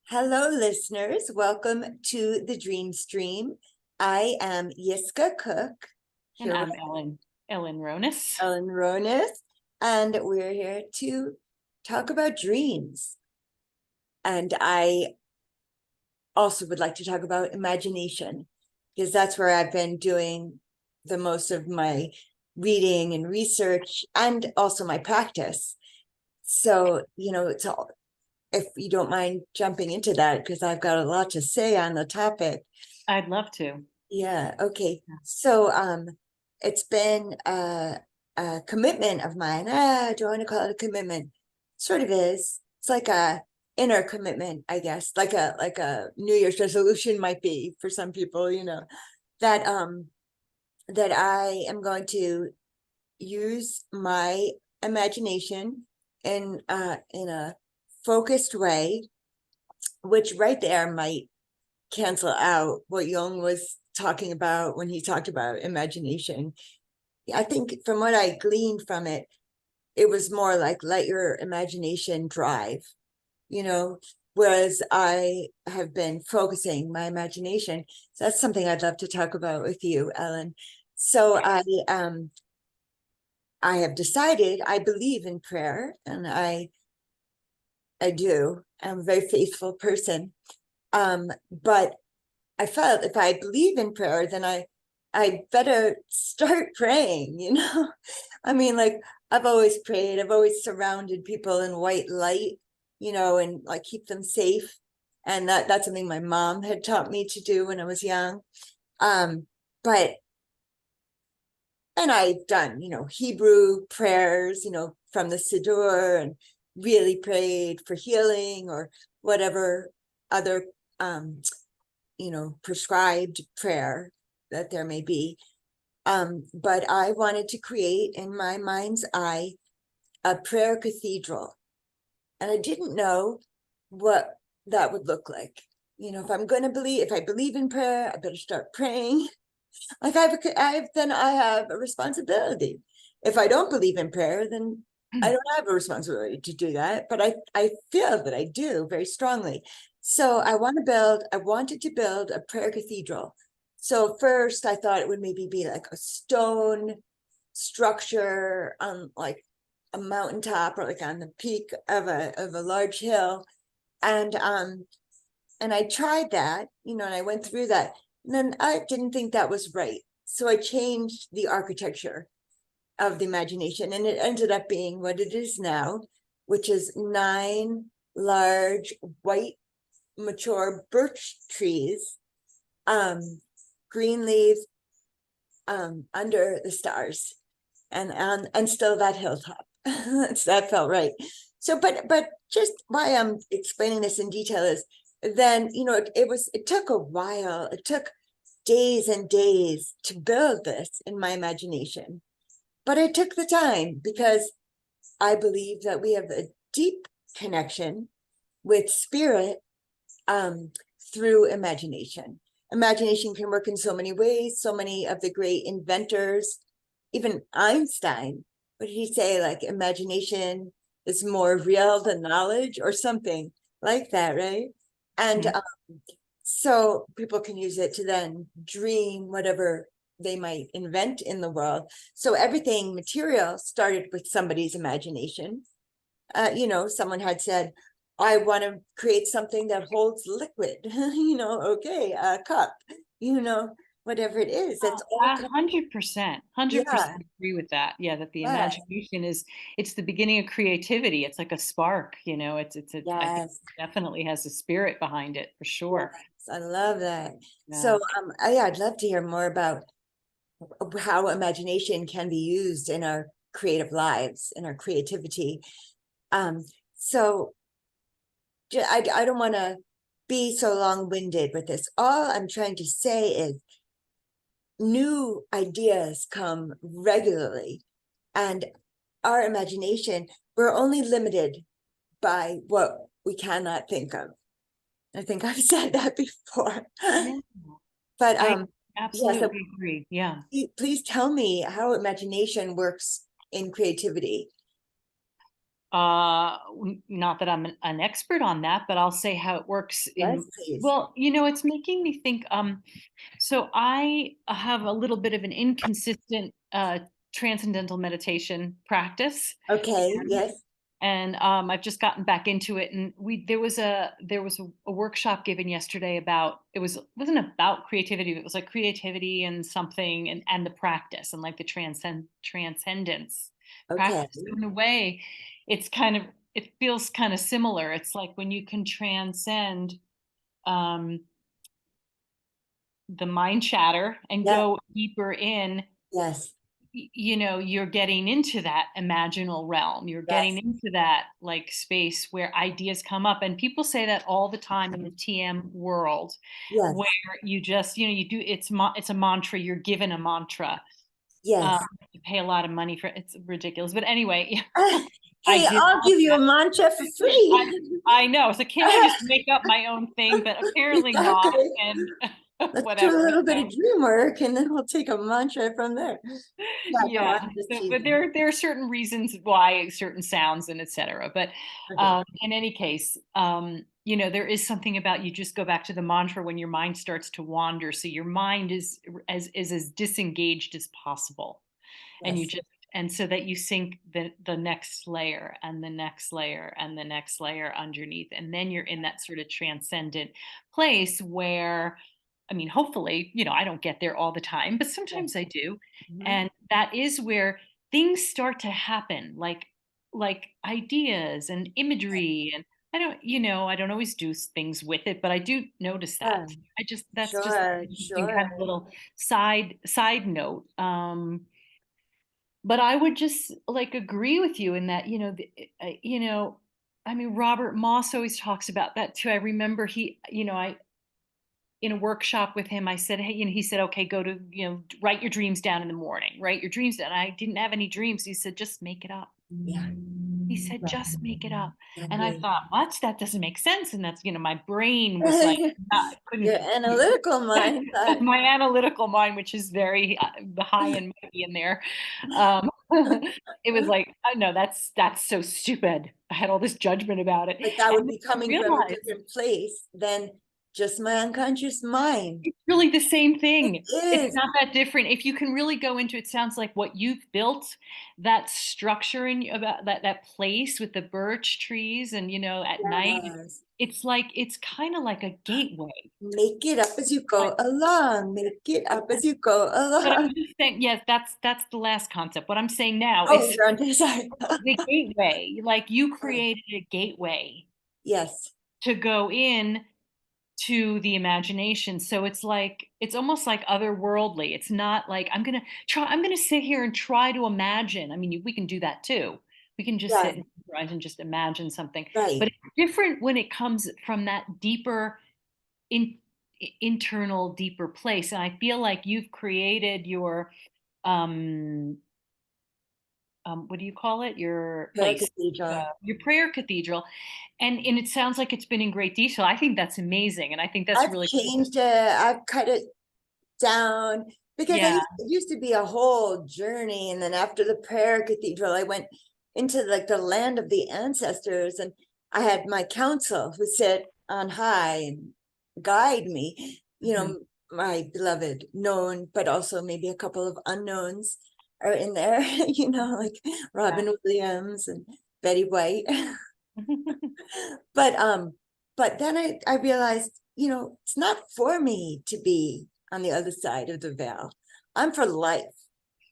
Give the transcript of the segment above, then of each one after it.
Hello, listeners. Welcome to the Dream Stream. I am Yiskah Koock, And here with I'm Ellen Ronis. Ellen Ronis, and we're here to talk about dreams. And I also would like to talk about imagination, because that's where I've been doing the most of my reading and research and also my practice. So, it's all, if you don't mind jumping into that, because I've got a lot to say on the topic. I'd love to. Yeah, okay. So it's been a commitment of mine. Do I want to call it a commitment? Sort of is. It's like a inner commitment, I guess, like a New Year's resolution might be for some people, that that I am going to use my imagination in a focused way, which right there might cancel out what Jung was talking about when he talked about imagination. I think from what I gleaned from it, it was more like let your imagination drive, you know, whereas I have been focusing my imagination. So that's something I'd love to talk about with you, Ellen. So I have decided I believe in prayer, and I do. I'm a very faithful person. But I felt if I believe in prayer, then I better start praying, I mean, like I've always prayed, I've always surrounded people in white light, and like keep them safe. And that's something my mom had taught me to do when I was young. But and I've done, Hebrew prayers, from the Siddur, and really prayed for healing or whatever other prescribed prayer that there may be. But I wanted to create in my mind's eye a prayer cathedral. And I didn't know what that would look like. If I believe in prayer, I better start praying. Like then I have a responsibility. If I don't believe in prayer, then I don't have a responsibility to do that. But I feel that I do very strongly. So I wanted to build a prayer cathedral. So first I thought it would maybe be like a stone structure on like a mountaintop or like on the peak of a large hill. And I tried that, and I went through that. And then I didn't think that was right. So I changed the architecture of the imagination, and it ended up being what it is now, which is 9 large white mature birch trees, green leaves, under the stars, and still that hilltop. That felt right. So, but just why I'm explaining this in detail is then, it took a while. It took days and days to build this in my imagination. But I took the time because I believe that we have a deep connection with spirit, through imagination. Imagination can work in so many ways. So many of the great inventors, even Einstein, what did he say? Like imagination is more real than knowledge, or something like that, right? And so people can use it to then dream whatever they might invent in the world. So everything material started with somebody's imagination. Someone had said, I want to create something that holds liquid, okay, a cup, whatever it is. That's all. 100%, Yeah, 100% agree with that. Yeah, that the yes, imagination it's the beginning of creativity. It's like a spark, I think yes, it definitely has a spirit behind it for yes. sure. I love that. Yeah. So, yeah, I'd love to hear more about how imagination can be used in our creative lives, in our creativity. Um, so I don't want to be so long-winded with this. All I'm trying to say is new ideas come regularly, and our imagination, we're only limited by what we cannot think of. I think I've said that before. Yeah. But I yeah, so absolutely agree. Yeah. please tell me how imagination works in creativity. Not that I'm an expert on that, but I'll say how it works Yes, in, please. well, it's making me think, so I have a little bit of an inconsistent transcendental meditation practice. Okay, yes, And I've just gotten back into it. And there was a workshop given yesterday about, wasn't about creativity, but it was like creativity and something, and the practice, and like the transcendence okay, practice. So in a way, it's kind of, it feels kind of similar. It's like when you can transcend um, the mind chatter and yeah, go deeper in, yes, you're getting into that imaginal realm. You're getting yes, into that like space where ideas come up. And people say that all the time in the TM world, yes, where you just, you do, it's a mantra. You're given a mantra. yes. You pay a lot of money for it. It's ridiculous. But anyway, I Hey, did I'll all give you a that. mantra for I, free. I know. So can't I just make up my own thing? But apparently not. Exactly. And Let's do a whatever. little bit So of dream work and then we'll take a mantra from there. Yeah, no, yeah. I'm just So, but teasing. there are certain reasons why certain sounds and etc. But Okay. in any case, there is something about, you just go back to the mantra when your mind starts to wander. So your mind is as disengaged as possible, and Yes. and so that you sink the next layer and the next layer and the next layer underneath, and then you're in that sort of transcendent place where, I mean, hopefully, I don't get there all the time, but Yes. sometimes I do. Mhm. And that is where things start to happen, like ideas and imagery. And I don't always do things with it, but I do notice that. Yeah. That's just an Sure, interesting kind sure. of little side note. But I would just like agree with you in that, I mean, Robert Moss always talks about that too. I remember I in a workshop with him, I said, hey, he said, okay, go to, write your dreams down in the morning, write your dreams down. I didn't have any dreams. He said, just make it up. Yeah. He said, Right. just make it up. And I Exactly. thought, what? That doesn't make sense. And that's, my brain was like, not, couldn't, Your analytical mind thought, my analytical mind, which is very high and mighty in there. Um, it was like, oh, no, that's so stupid. I had all this judgment about it. but that would And then be I coming from a realized different place than just my unconscious mind. it's really the same It thing. It's is. not that different. If you can really go into it, sounds like what you've built, that structure in about that place with the birch trees, and at night, Yes. it's like it's kind of like a gateway. Make it up as you I, go along. Make it up as you go but along. I'm just saying, yes, that's the last concept. What I'm saying now Oh, is you're on sorry. the gateway. Like you created a gateway Yes. to go in to the imagination. So it's almost like otherworldly. It's not like I'm gonna sit here and try to imagine. I mean, we can do that too. We can just Yeah. sit and just imagine something. Right. But it's different when it comes from that deeper in internal deeper place. And I feel like you've created um what do you call it? Your Prayer place, cathedral. your prayer cathedral. And it sounds like it's been in great detail. I think that's amazing. And I think that's I've really cool. changed it. I've cut it down because Yeah. it used to be a whole journey. And then after the prayer cathedral, I went into like the land of the ancestors, and I had my council who sit on high and guide me, Mhm. my beloved known, but also maybe a couple of unknowns are in there, like Yeah. Robin Williams and Betty White. But but then I realized, it's not for me to be on the other side of the veil. I'm for life.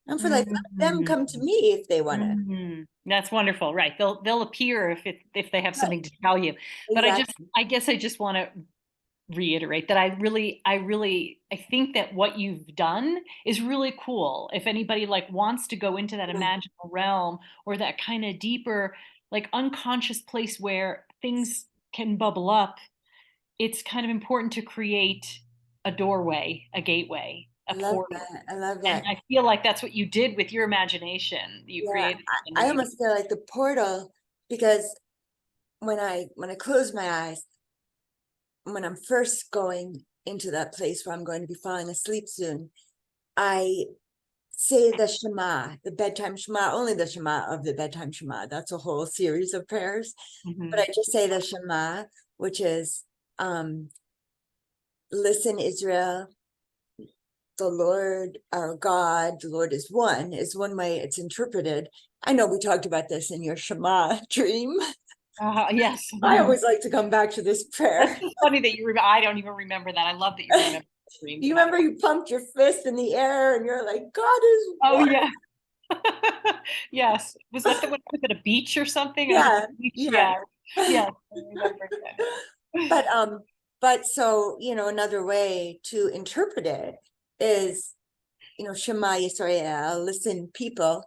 I'm for life. Let them Mhm. come to me if they want to. Mhm. That's wonderful. Right. They'll appear if they have Right. something to tell you. But Exactly. I guess I just want to reiterate that I think that what you've done is really cool. If anybody like wants to go into that Yeah. imaginal realm, or that kind of deeper, like unconscious place where things can bubble up, it's kind of important to create a doorway, a gateway, I a love portal. that. I love And that. I feel like that's what you did with your imagination. You Yeah. created, and I you, almost feel like the portal because when I close my eyes, when I'm first going into that place where I'm going to be falling asleep soon, I say the Shema, the bedtime Shema, only the Shema of the bedtime Shema. That's a whole series of prayers. But I just say the Shema, which is, listen, Israel, the Lord our God, the Lord is one way it's interpreted. I know we talked about this in your Shema dream. Yes. I always like to come back to this prayer. That's just funny that you remember. I don't even remember that. I love that you remember dreams. You remember you pumped your fist in the air and you're like, God is Oh one. yeah. Yes. Was that the one at a beach or something? I was at Yeah, the beach. yeah. Yeah. Yes. I remember that. But so, another way to interpret it is, Shema Yisrael, listen, people,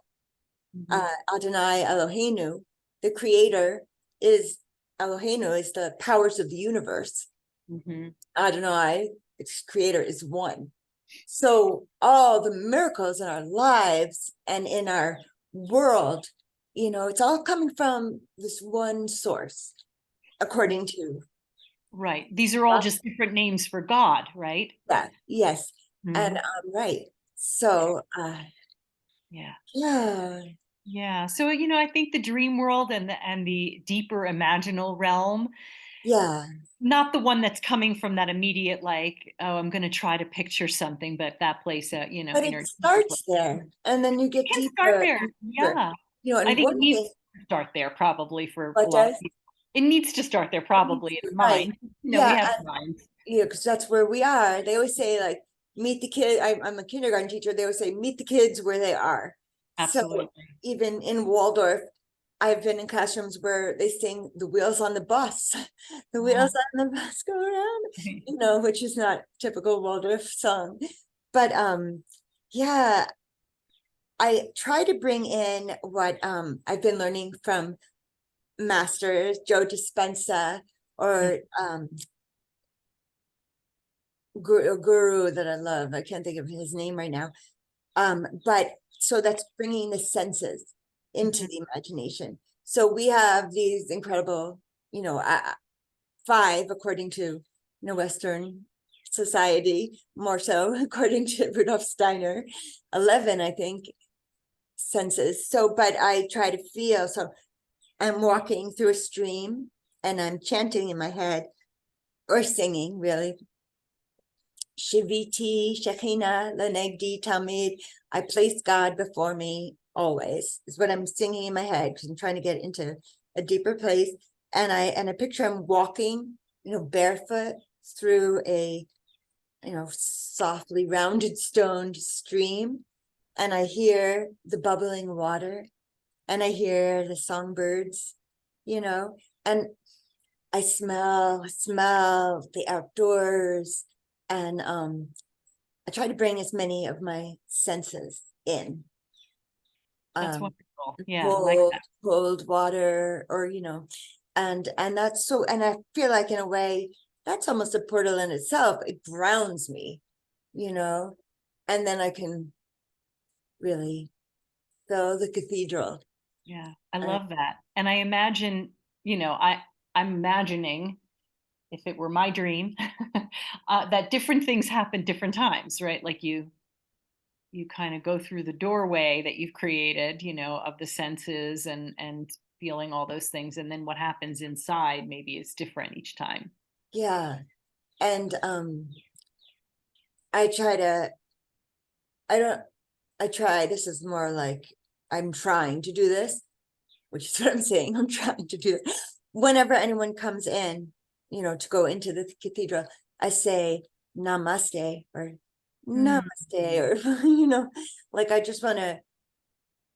Adonai Eloheinu, the creator is, Eloheinu is the powers of the universe. Adonai, its creator, is one. So all the miracles in our lives and in our world, it's all coming from this one source, according to. Right. These are all just different names for God, right? Yeah, yes. And right. So Yeah. yeah. Yeah. So, I think the dream world and the deeper imaginal realm, Yeah. not the one that's coming from that immediate, like, oh, I'm going to try to picture something, but that place, But it starts there, and then you get can start deeper there. and deeper. Yeah. I And think it one needs thing, to start there probably for a what lot of does people. It needs to start there probably in right? mind. We Yeah, have and minds. because that's where we are. They always say, like, meet the kid. I'm a kindergarten teacher. They always say, meet the kids where they are. So Absolutely. even in Waldorf, I've been in classrooms where they sing "The Wheels on the Bus." The wheels on the bus go around, which is not typical Waldorf song. But yeah, I try to bring in what I've been learning from masters, Joe Dispenza, or guru that I love. I can't think of his name right now. But so that's bringing the senses into the imagination. So we have these incredible, 5 according to Western society, more so according to Rudolf Steiner, 11, I think, senses. So, but I try to feel. So I'm walking through a stream and I'm chanting in my head or singing, really. Shiviti, Shekhinah, Lenegdi, Talmid. I place God before me always, is what I'm singing in my head because I'm trying to get into a deeper place. And I picture I'm walking, barefoot through a, softly rounded stoned stream. And I hear the bubbling water and I hear the songbirds, and I smell the outdoors, and I try to bring as many of my senses in. That's wonderful. Yeah, I like Cold, that. cold water, or and that's so, and I feel like in a way that's almost a portal in itself. It grounds me, and then I can really feel the cathedral. Yeah, I love that. And I imagine, I'm imagining if it were my dream, that different things happen different times, right? Like you kind of go through the doorway that you've created, of the senses and feeling all those things, and then what happens inside maybe is different each time. Yeah. And I try to, I don't, I try, this is more like I'm trying to do this, which is what I'm saying. I'm trying to do it. Whenever anyone comes in, to go into the cathedral, I say namaste or namaste, or, like I just want to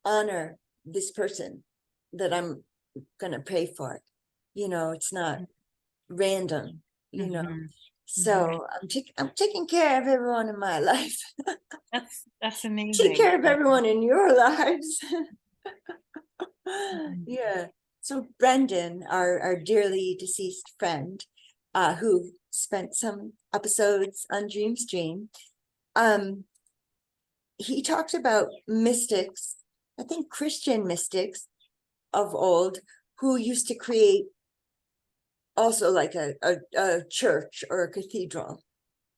honor this person that I'm going to pray for. It's not random, Mhm. Mhm. So I'm taking care of everyone in my life. That's Take amazing. care of everyone in your lives. Mhm. Yeah. So Brendan, our dearly deceased friend, who spent some episodes on Dream Stream, he talked about mystics, I think Christian mystics of old, who used to create also like a church or a cathedral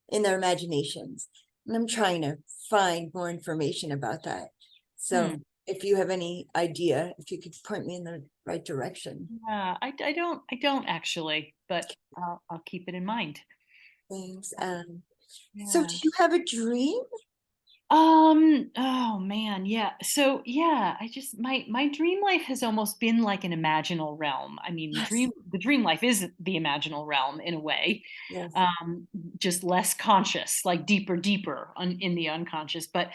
in their imaginations. And I'm trying to find more information about that. Hmm. So if you have any idea, if you could point me in the right direction. Yeah, I don't actually, but I'll keep it in mind. Thanks. So do Yeah. you have a dream? Oh man, yeah. So yeah, I just my dream life has almost been like an imaginal realm. I mean, Yes. the dream life is the imaginal realm in a way. Yes. Um, just less conscious, like deeper in the unconscious. But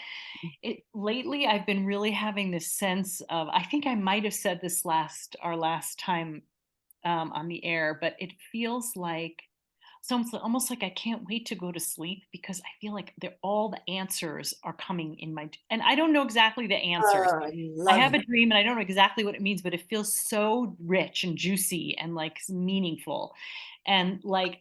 it lately I've been really having this sense of, I think I might have said this our last time on the air, but it feels like it's almost like I can't wait to go to sleep because I feel like all the answers are coming in and I don't know exactly the answers. Oh, I I love have a that. dream and I don't know exactly what it means, but it feels so rich and juicy and like meaningful. And like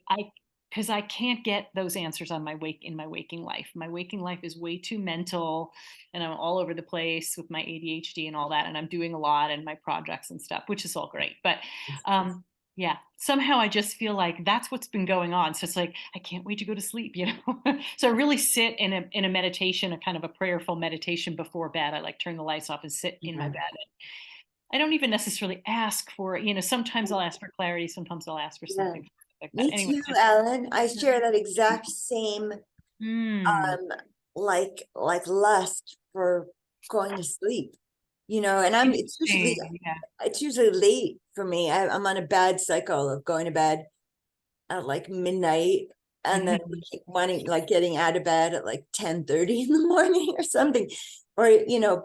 because I can't get those answers on my waking life. My waking life is way too mental and I'm all over the place with my ADHD and all that. And I'm doing a lot and my projects and stuff, which is all great. But um, yeah, somehow I just feel like that's what's been going on. So it's like I can't wait to go to sleep, you know. So I really sit in a meditation, a kind of a prayerful meditation before bed. I like turn the lights off and sit in my Yeah. bed. I don't even necessarily ask for it. You know, sometimes I'll ask for clarity, sometimes I'll ask for Yeah. something like that. Me Anyway, too, Ellen. I share that exact same mm, um like lust for going to sleep. And interesting. Yeah. it's usually late for me. I'm on a bad cycle of going to bed at like midnight and then wanting like getting out of bed at like 10:30 in the morning or something. Or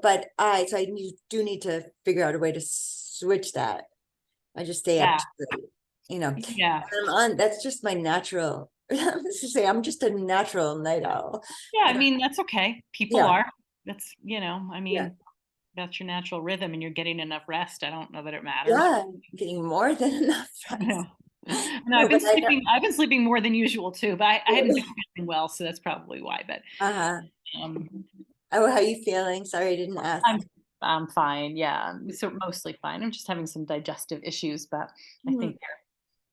but do need to figure out a way to switch that. I just stay up Yeah. too late, you know. Yeah. That's just my natural. Let's just say I'm just a natural night owl. Yeah. I I don't, mean, that's okay. People yeah, are. That's, you know, I yeah, mean, that's your natural rhythm and you're getting enough rest. I don't know that it matters. yeah. I'm getting more than enough I rest. know. No, No, but I know. I've been sleeping more than usual too, but I haven't been feeling well, so that's probably why. But Uh-huh. um, Oh, how are you feeling? Sorry, I didn't ask. I'm I'm fine. Yeah, so mostly fine. I'm just having some digestive issues, but I Mhm.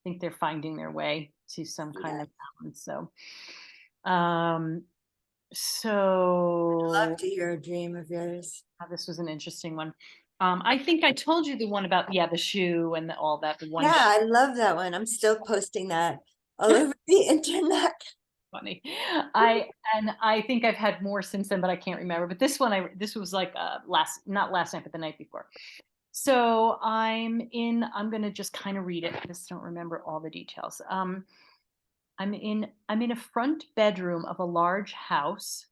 think they're finding their way to some kind Yeah, of balance. Um, love so to hear a dream of yours. this was an interesting one. I think I told you the one about, yeah, the shoe and all that. The one Yeah, shoe. I love that one. I'm still posting that all over the internet. Funny. I think I've had more since then, but I can't remember. But this was like not last night, but the night before. So I'm gonna just kind of read it. I just don't remember all the details. I'm in a front bedroom of a large house.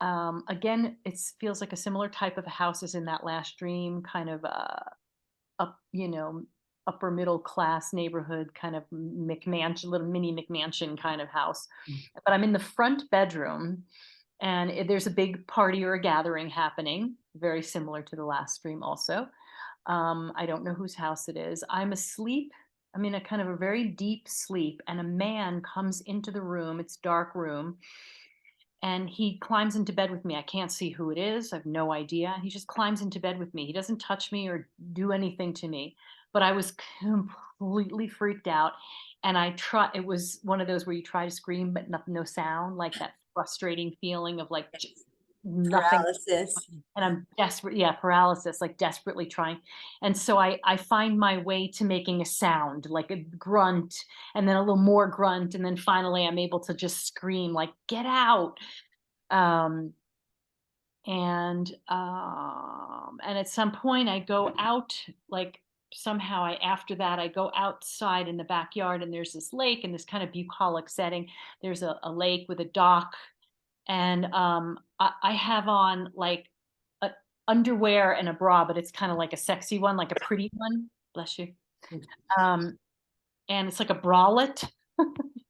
Again, it feels like a similar type of a house as in that last dream, kind of up, you know, upper middle class neighborhood, kind of McMansion, little mini McMansion kind of house. But I'm in the front bedroom, and there's a big party or a gathering happening, very similar to the last stream. Also, I don't know whose house it is. I'm asleep. I'm in a kind of a very deep sleep, and a man comes into the room. It's dark room, and he climbs into bed with me. I can't see who it is. I have no idea. He just climbs into bed with me. He doesn't touch me or do anything to me. But I was completely freaked out. And it was one of those where you try to scream, but no sound, like that frustrating feeling of like just nothing. Paralysis. And I'm desperate, yeah, paralysis, like desperately trying. And so I find my way to making a sound, like a grunt, and then a little more grunt, and then finally I'm able to just scream, like, get out. Um, and at some point I go out, like somehow after that I go outside in the backyard, and there's this lake in this kind of bucolic setting. There's a lake with a dock, and I have on like a underwear and a bra, but it's kind of like a sexy one, like a pretty one. Bless you. Um, and it's like a bralette.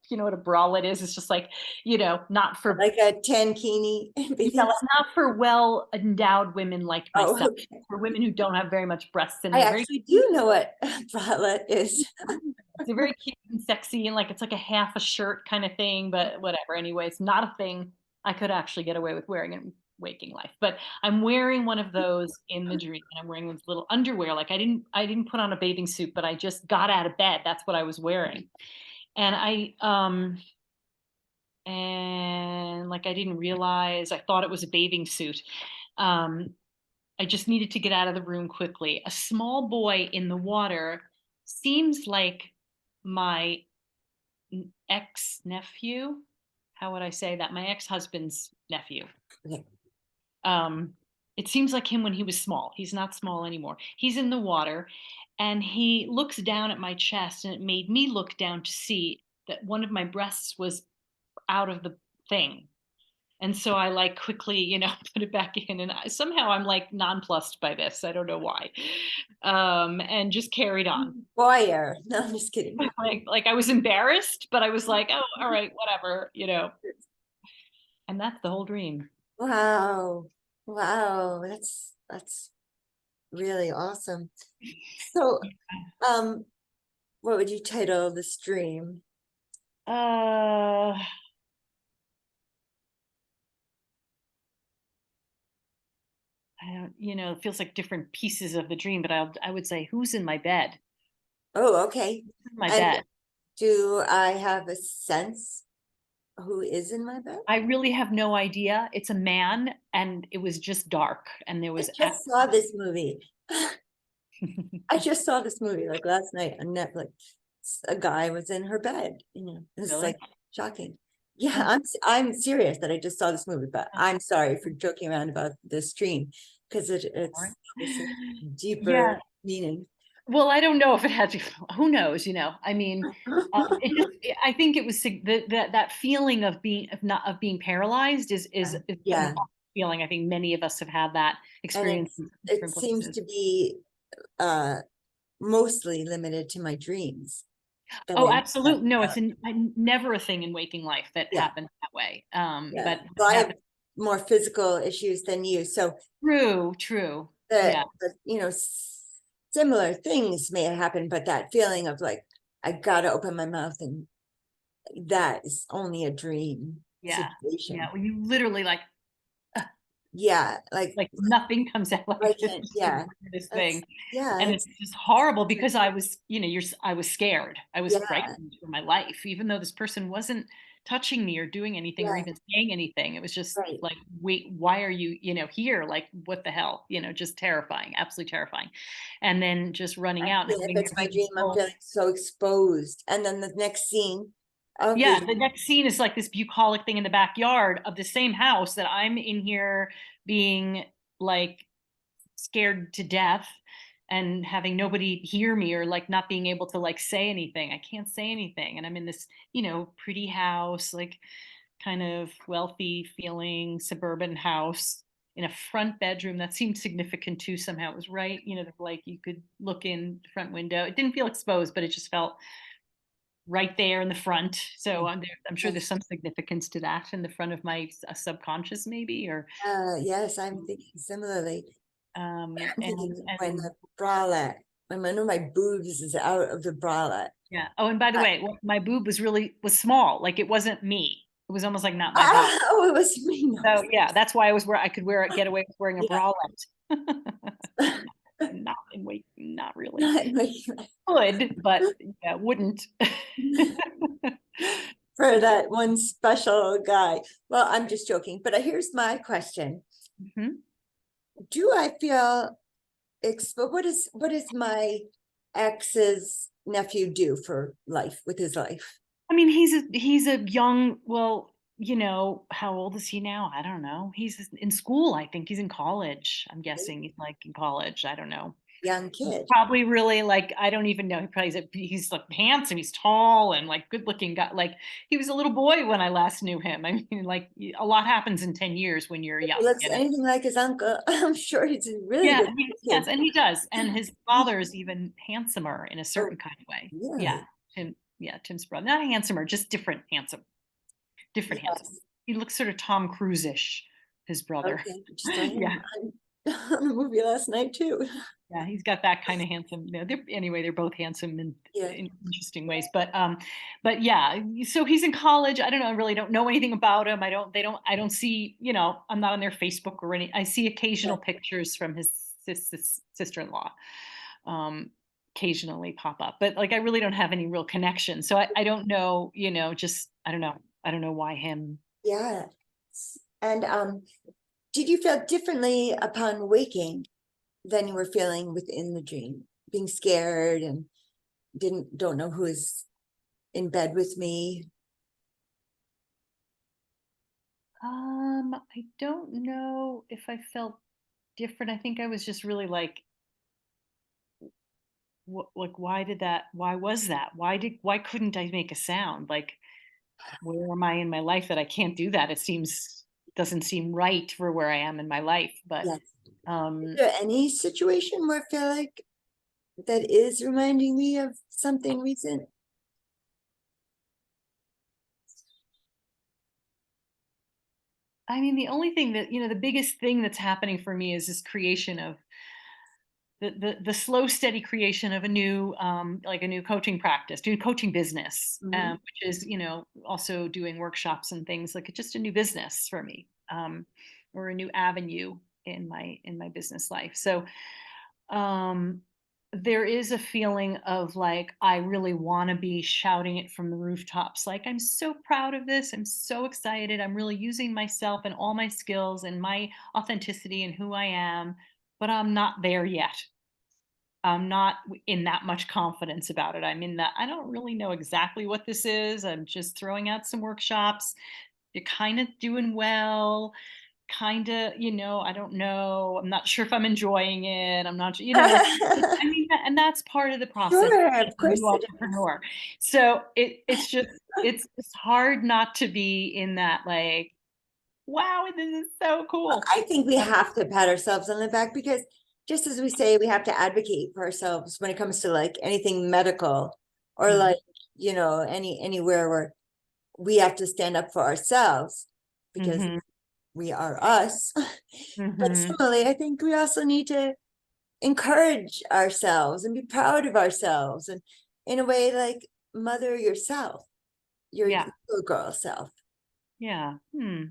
You know what a bralette is? It's just like, not for, Like a tankini yeah, bathing like suit. not for well endowed women like Oh, myself. okay. For women who don't have very much breasts, and I they're very actually do know what bralette is. they're very cute and sexy, and like it's like a half a shirt kind of thing, but whatever. Anyway, it's not a thing I could actually get away with wearing in waking life. But I'm wearing one of those in the dream, and I'm wearing this little underwear. Like I didn't put on a bathing suit, but I just got out of bed. That's what I was wearing. And and like I didn't realize, I thought it was a bathing suit. Um, I just needed to get out of the room quickly. A small boy in the water seems like my ex-nephew. How would I say that? My ex-husband's nephew. Okay. Um, it seems like him when he was small. He's not small anymore. He's in the water and he looks down at my chest, and it made me look down to see that one of my breasts was out of the thing. And so I like quickly, put it back in, and somehow I'm like nonplussed by this. I don't know why. And just carried on. Boyer. No, I'm just kidding. Like I was embarrassed, but I was like, oh, all right, whatever. And that's the whole dream. Wow. Wow. That's really awesome. So, um, what would you title the stream? Uh, I don't, it feels like different pieces of the dream, but I would say, who's in my bed? Oh, okay. Who's in my And bed? do I have a sense who is in my bed? I really have no idea. It's a man, and it was just dark, and there I was just saw this movie. I just saw this movie like last night on Netflix. A guy was in her bed, it's really. like shocking. Yeah, Oh, I'm serious that I just saw this movie, but oh, I'm sorry for joking around about the stream because sorry. it's obviously Yeah. deeper meaning. Well, I don't know if it had to. Who knows? I mean, it just. I think it was that feeling of being paralyzed is an Yeah, awful feeling. I think many of us have had that and experience in it different seems places. to be uh mostly limited to my dreams that Oh, I have absolutely. No, about. never a thing in waking life that Yeah, happened that way. yeah. But So it I have happened. more physical issues than you. So True, true. Yeah, the similar things may have happened, but that feeling of like I gotta open my mouth, and that is only a dream yeah, yeah. situation. When you literally uh, Yeah, like nothing comes out, I like can't. it's the Yeah, weirdest that's thing. yeah, And it's just horrible because I was, I was scared. I was yeah, frightened for my life, even though this person wasn't touching me or doing anything or yeah, even saying anything. It was just right. like, wait, why are you, here? Like, what the hell? Just terrifying, absolutely terrifying. And then just running I out and feel if having it's my everything dream, I'm full. feeling so exposed, and then the next scene of Yeah, the the next scene is like this bucolic thing in the backyard of the same house that I'm in here being like scared to death and having nobody hear me or like not being able to like say anything. I can't say anything. And I'm in this, pretty house, like kind of wealthy feeling suburban house in a front bedroom that seemed significant too. Somehow it was right, like you could look in the front window. It didn't feel exposed, but it just felt right there in the front. So I'm sure there's yes, some significance to that in the front of my subconscious, maybe, or yes, I'm thinking similarly. I'm thinking when and the bralette, when one of my boobs is out of the bralette. yeah. Oh, and by the Uh, way, my boob was small. Like it wasn't me. It was almost like not my body. Oh, it was me. No, So yeah, that's why I could get away with wearing a yeah. bralette. Not in weight, not really. Not like Could, but yeah, wouldn't. for that one special guy. Well, I'm just joking, but here's my question. Mhm. Do I feel exposed? What is my ex's nephew do for life with his life? I mean, he's a young, well, how old is he now? I don't know. He's in school, I think. He's in college. I'm guessing he's like in college. I don't know. Young He's kid. probably really like, I don't even know. He's like handsome, he's tall and like good looking guy. Like he was a little boy when I last knew him. I mean, like a lot happens in 10 years when you're If young, he looks anything like his uncle, I'm sure he's a really Yeah, good yes, kid. and he does. And his father is even handsomer in a Oh, certain kind of way. Yeah. really? Tim's brother. Not handsomer, just different handsome. Different handsome. Yes. He looks sort of Tom Cruise-ish, his brother. Okay. I just saw him Yeah. on the movie last night too. Yeah, he's got that kind of handsome. They're both handsome Yeah. in interesting ways. But yeah, so he's in college. I don't know. I really don't know anything about him. I don't see, I'm not on their Facebook or any. I see Yeah. occasional pictures from his sister-in-law. Occasionally pop up, but like I really don't have any real connection. So I don't know, just I don't know. I don't know why him. Yeah. And did you feel differently upon waking than you were feeling within the dream? Being scared and don't know who is in bed with me. I don't know if I felt different. I think I was just really like, like, why was that? Why couldn't I make a sound? Like, where am I in my life that I can't do that? Doesn't seem right for where I am in my life. But, Yes. Is um, there any situation where I feel like that is reminding me of something recent? I mean, the only thing that, the biggest thing that's happening for me is this creation of the slow, steady creation of a new, like a new coaching practice, new coaching business, Mhm. which is, also doing workshops and things like it's just a new business for me, or a new avenue in my business life. So, um, there is a feeling of like I really want to be shouting it from the rooftops. Like I'm so proud of this. I'm so excited. I'm really using myself and all my skills and my authenticity and who I am, but I'm not there yet. I'm not in that much confidence about it. I'm in that I don't really know exactly what this is. I'm just throwing out some workshops. You're kind of doing well, kind of, I don't know. I'm not sure if I'm enjoying it. I'm not, I mean, and that's part of the process Sure, of of being a course new it is. entrepreneur. So it's hard not to be in that like, wow, this is so cool. I think we Um, have to pat ourselves on the back because just as we say, we have to advocate for ourselves when it comes to like anything medical or mhm, like, anywhere where we have to stand up for ourselves because mhm, we are us. But mhm. similarly, I think we also need to encourage ourselves and be proud of ourselves and in a way like mother yourself, your Yeah, little girl self. yeah. Hmm.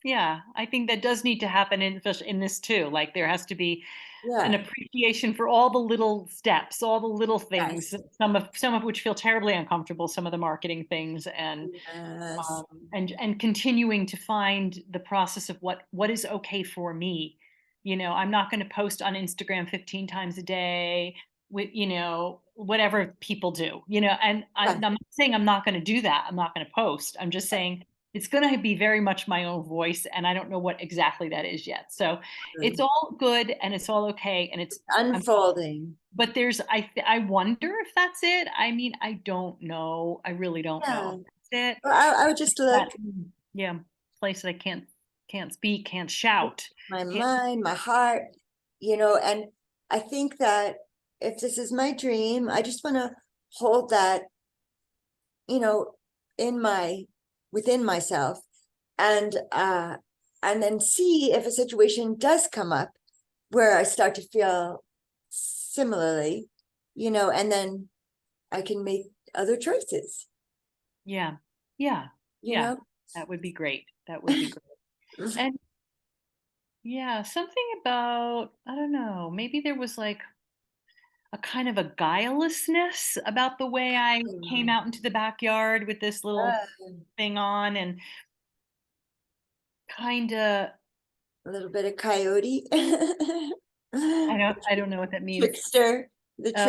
Yeah, I think that does need to happen in this too. Like there has to be an Yeah. appreciation for all the little steps, all the little things, Yes. some of which feel terribly uncomfortable, some of the marketing things, Yes. um, and continuing to find the process of what is okay for me. I'm not going to post on Instagram 15 times a day with, whatever people do, and I'm Yeah. not saying I'm not going to do that. I'm not going to post. I'm just saying it's going to be very much my own voice, and I don't know what exactly that is yet. So it's all good and it's all okay, and I'm Unfolding. but I wonder if that's it. I mean, I don't know. I really don't know Yeah. if that's it. Well, I would just That look yeah, place that I can't speak, can't shout, my can't. mind, my heart, and I think that if this is my dream, I just want to hold that, you know, in my within myself and then see if a situation does come up where I start to feel similarly, and then I can make other choices, Yeah, yeah, you yeah. know? That would be great. That would be great. And yeah, something about I don't know. Maybe there was like a kind of a guilelessness about the way I came out into the backyard with this little Uh, thing on and kind of a little bit of coyote. I don't know what that means. Trickster, the Uh, I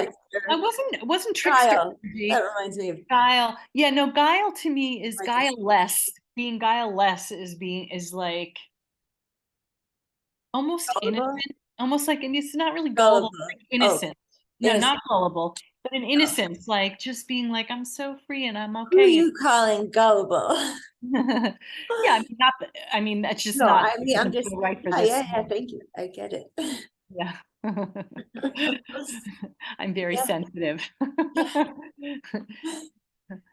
trickster. wasn't trickster Kyle. That energy. reminds me of Guile. Yeah, no, guile to me is Michael. guileless. Being guileless is like almost Gullible. innocent, almost like, and it's not really gullible, Gullible. like Oh, innocent. No, innocent. not gullible, but an Oh. innocence, like just being like, I'm so free and I'm Who are okay. you calling gullible? Yeah, I mean, not. I mean, that's just No, not. I It mean, I'm doesn't just, feel right for yeah, this. yeah, yeah. Thank you. I get it. Yeah. I'm very Yeah, sensitive. yeah,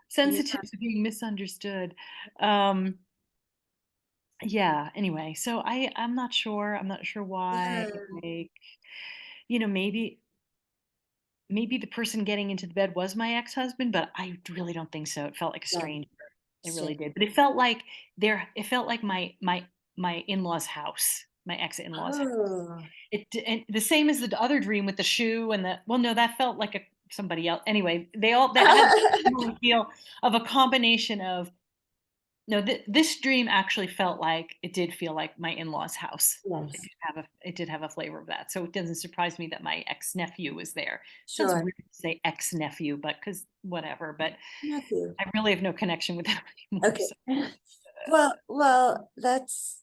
Sensitive yeah. to being misunderstood. Um, yeah, anyway, so I'm not sure. I'm not sure why, Yeah. like, maybe the person getting into the bed was my ex-husband, but I really don't think so. It felt like a Yeah. stranger. It really Shit. did. But it felt like my in-laws' house, my ex-in-laws' house. Oh. And the same as the other dream with the shoe and well, no, that felt like somebody else. Anyway, they all that had the similar feel of a combination of No, this dream actually felt like it did feel like my in-laws' house. Yes, It did have a flavor of that, so it doesn't surprise me that my ex-nephew was there. Sounds sure. weird to say ex-nephew, but because whatever, but Nephew. I really have no connection with them anymore, Okay. so Well, that's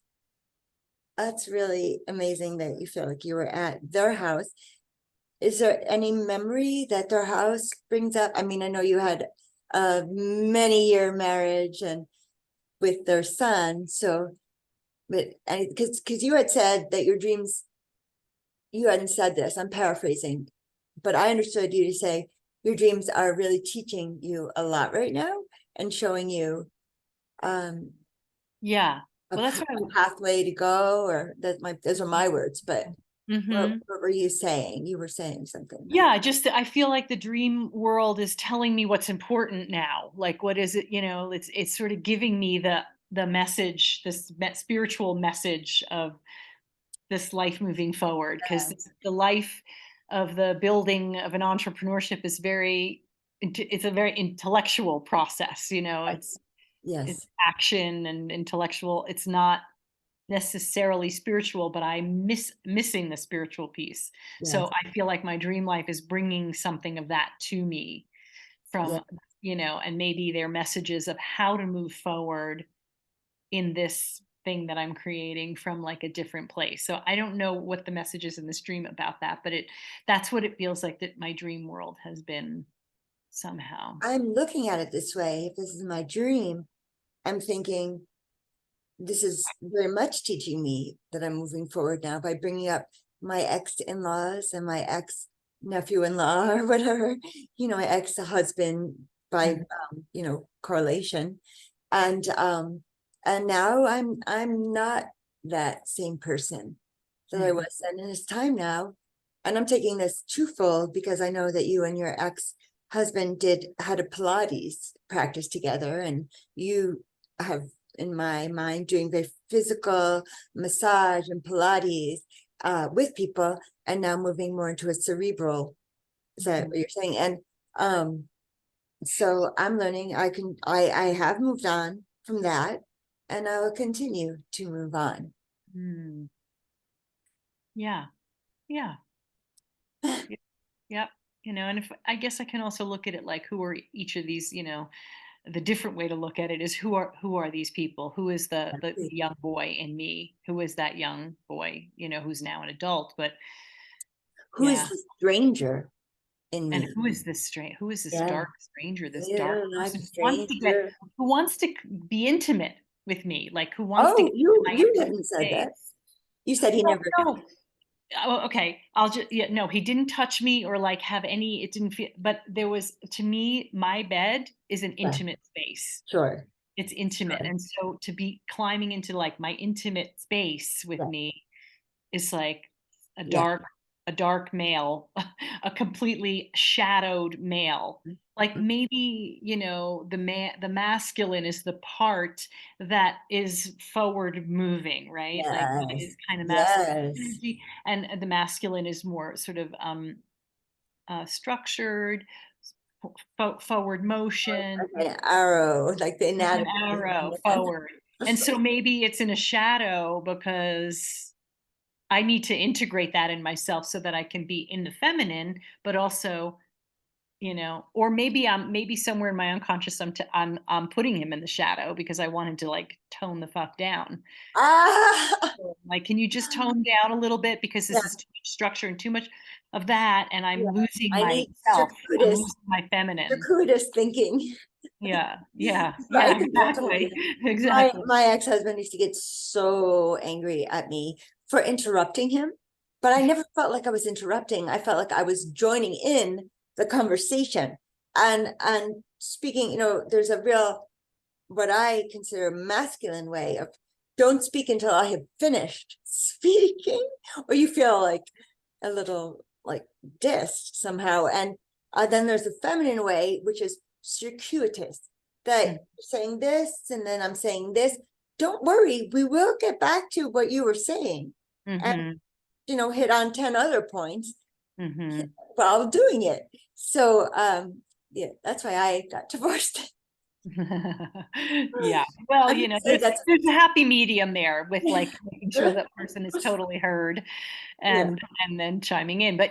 really amazing that you feel like you were at their house. Is there any memory that their house brings up? I mean, I know you had a many-year marriage and with their son, so but because you had said that your dreams, you hadn't said this, I'm paraphrasing, but I understood you to say your dreams are really teaching you a lot right now and showing you um yeah. a, Well, that's what a pathway to go, or that my those are my words, but mhm. what were you saying? You were saying something. Yeah, just I feel like the dream world is telling me what's important now. Like, what is it? It's sort of giving me the message, this spiritual message of this life moving forward. Because the life of the building of an entrepreneurship is it's a very intellectual process. It's Yes, action and intellectual. It's not necessarily spiritual, but I'm missing the spiritual piece. yes, So I feel like my dream life is bringing something of that to me yes. from, and maybe their messages of how to move forward in this thing that I'm creating from like a different place. So I don't know what the message is in this dream about that, but that's what it feels like that my dream world has been somehow. I'm looking at it this way. If this is my dream, I'm thinking this is very much teaching me that I'm moving forward now by bringing up my ex-in-laws and my ex-nephew-in-law or whatever, my ex-husband by Mhm. correlation. And now I'm not that same person that I Mhm. was then, and it's time now. And I'm taking this twofold because I know that you and your ex-husband had a Pilates practice together, and you have, in my mind, doing very physical massage and Pilates with people, and now moving more into a cerebral. Is that Mhm. what you're saying? And um, so I'm learning. I have moved on from that, and I will continue to move on. Mm. Yeah. Yeah. Y- Yep. And if I guess I can also look at it like who are each of these, the different way to look at it is who are these people? Who is the young boy in me? Who is that young boy, who's now an adult? But Who is yeah. the stranger in And me? who is this Yeah, dark stranger, this dark yeah, like person stranger. who wants to be intimate with me, like who wants to Oh, get into my you intimate hadn't said that. space. You said he Well, never. no. Oh, okay. I'll just yeah, no, he didn't touch me or like have any it didn't feel but there was to me, my bed is an Yeah, intimate space. sure, It's intimate. sure. And so to be climbing into like my intimate space with Yeah, me is like a yeah, dark a dark male, a completely shadowed male. Like maybe, the masculine is the part that is forward moving, right? Like that yes, is kind of masculine yes. energy, and the masculine is more sort of structured, forward motion, Like an arrow, like the like an anatomy of a arrow man. forward. And so maybe it's in a shadow because I need to integrate that in myself so that I can be in the feminine, but also, or maybe somewhere in my unconscious I'm putting him in the shadow because I want him to like tone the fuck down. Ah, Like, can you just tone down a little bit because yeah, this is too much structure and too much of that, and yeah. I'm losing I need myself. I'm circuitous, losing my feminine. circuitous thinking. Yeah, yeah, But I yeah, think that totally. exactly, My exactly. my ex-husband used to get so angry at me for interrupting him, but I never felt like I was interrupting. I felt like I was joining in the conversation and speaking, there's a real, what I consider, masculine way of don't speak until I have finished speaking, or you feel like a little like dissed somehow. And then there's the feminine way, which is circuitous, that you're saying this and then I'm saying this. Don't worry, we will get back to what you were saying and, Mm-hmm, hit on 10 other points mm-hmm. while doing it. So, yeah, that's why I got divorced. Yeah. Well, I would say there's that's, there's a happy medium there with like making sure that person is totally heard yeah, and then chiming in. But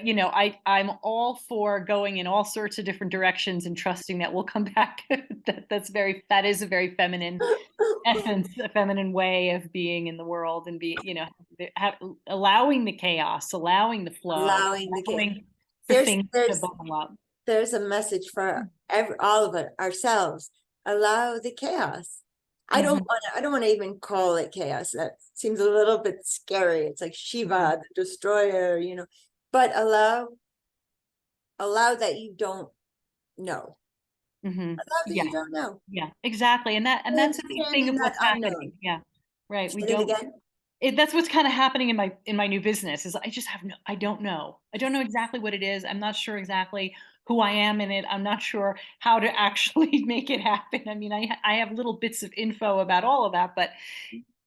I'm all for going in all sorts of different directions and trusting that we'll come back. That is a very feminine essence, a feminine way of being in the world and allowing the chaos, allowing the flow, allowing the case. allowing for There's, things to there's, bubble up. there's a message for all of it, ourselves. Allow the chaos. Mhm, I don't want to even call it chaos. That seems a little bit scary. It's like mhm, Shiva, the destroyer, but allow that you don't know. mhm. Allow that you Yeah, don't know. yeah, exactly, and that's a big Stand thing in of that what's unknown. happening. Yeah, right. We Say it don't. again. That's what's kind of happening in my new business is I don't know. I don't know exactly what it is. I'm not sure exactly who I am in it. I'm not sure how to actually make it happen. I mean, I have little bits of info about all of that, but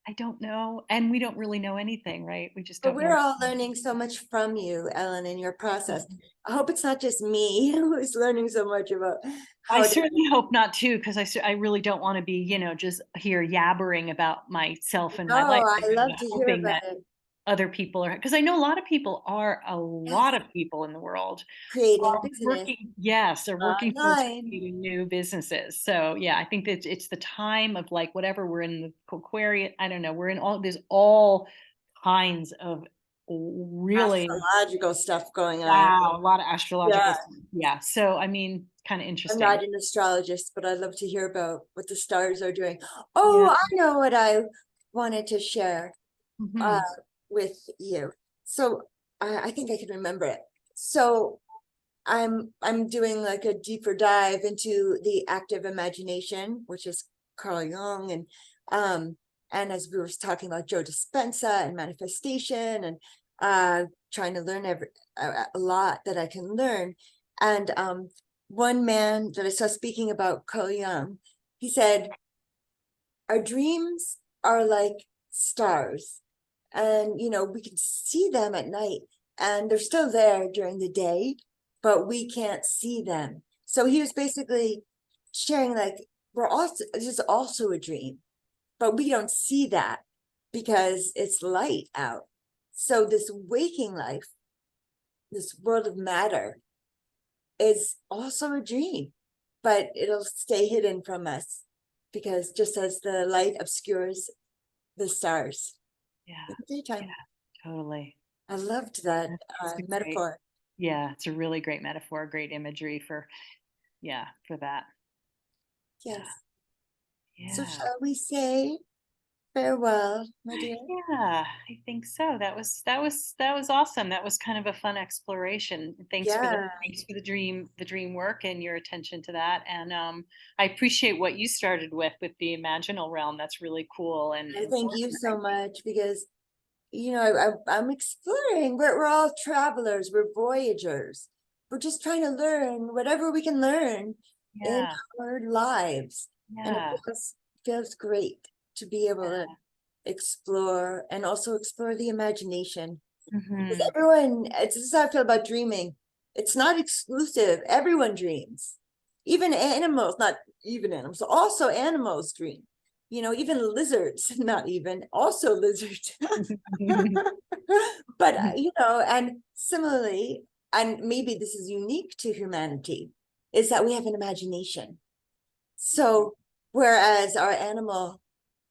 I don't know, and we don't really know anything, right? We just But don't know. we're all learning so much from you, Ellen, in your process. Mhm. I hope it's not just me who's learning so much about I how to. certainly hope not too, because I really don't want to be, just here yabbering about myself and my life. No, I I'm love to hear hoping about that it. other people are, because I know a lot Yes, of people in the world creating a are business working, yes, they're working towards online. creating new businesses. So yeah, I think that it's the time of like whatever we're in the Aquarius. I don't know. There's all kinds of really Astrological stuff going on. wow, a lot of astrological Yeah, stuff. Yeah. So I mean, kind of I'm interesting. not an astrologist, but I'd love to hear about what the stars are doing. Yeah. Oh, I know what I wanted to share uh, Hmm. with you. So I think I can remember it. So I'm doing like a deeper dive into the active imagination, which is Carl Jung, and as we were talking about Joe Dispenza and manifestation, and trying to learn a lot that I can learn. And one man that I saw speaking about Carl Jung, he said, "Our dreams are like stars, and we can see them at night, and they're still there during the day, but we can't see them." So he was basically sharing like, this is also a dream, but we don't see that because it's light out. So this waking life, this world of matter, is also a dream, but it'll stay hidden from us, because just as the light obscures the stars Yeah. in the daytime. Yeah. Totally. I loved that It's a great. metaphor. Yeah, it's a really great metaphor, great imagery for yeah, for that. Yeah. Yes. So Yeah. shall we say farewell, my dear? Yeah, I think so. That was awesome. That was kind of a fun exploration. Yeah, Thanks for the dream work and your attention to that. And I appreciate what you started with the imaginal realm. That's really cool and I thank you important, I so think. much, because I'm exploring. We're all travelers. We're voyagers. We're just trying to learn whatever we can learn in Yeah. our lives, and it Yeah. feels great to be able to Yeah. explore, and also explore the imagination. Because Hmm. this is how I feel about dreaming. It's not exclusive. Everyone dreams. Even animals, not even animals, also animals dream. Even lizards, not even, also lizards. But, and similarly, and maybe this is unique to humanity, is that we have an imagination. So, whereas our animal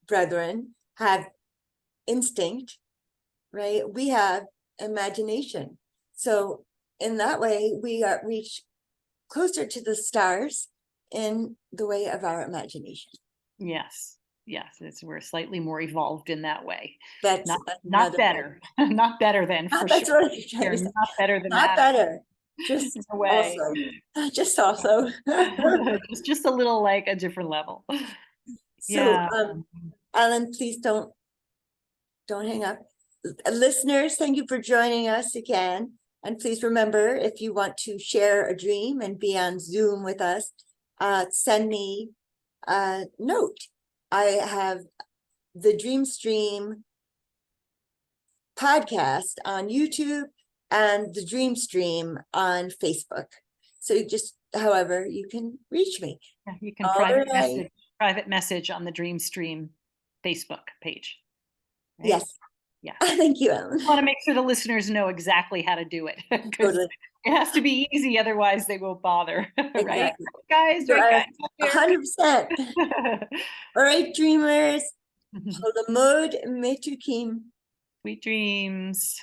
brethren have instinct, right? We have imagination. So in that way, we reach closer to the stars in the way of our imagination. Yes. Yes, we're slightly more evolved in that way. That's Not another way. better. Not better than for That's sure. what I'm trying We're to say. not better than Not that better, just in a way. also, just also. Just a little like a different level. So, Yeah. Alan, please don't hang up. Listeners, thank you for joining us again. And please remember, if you want to share a dream and be on Zoom with us, send me a note. I have the Dream Stream podcast on YouTube and the Dream Stream on Facebook. So you just however you can reach me. Yeah, you can All right. private message on the Dream Stream Facebook page. Right? Yes. Yeah. Thank you, Ellen. I want to make sure the listeners know exactly how to do it, because Totally. it has to be easy, otherwise they won't bother. Right, Exactly. guys? So, Right, guys? Out there? 100%. All right, dreamers. Hold the mood, metukim. Sweet dreams.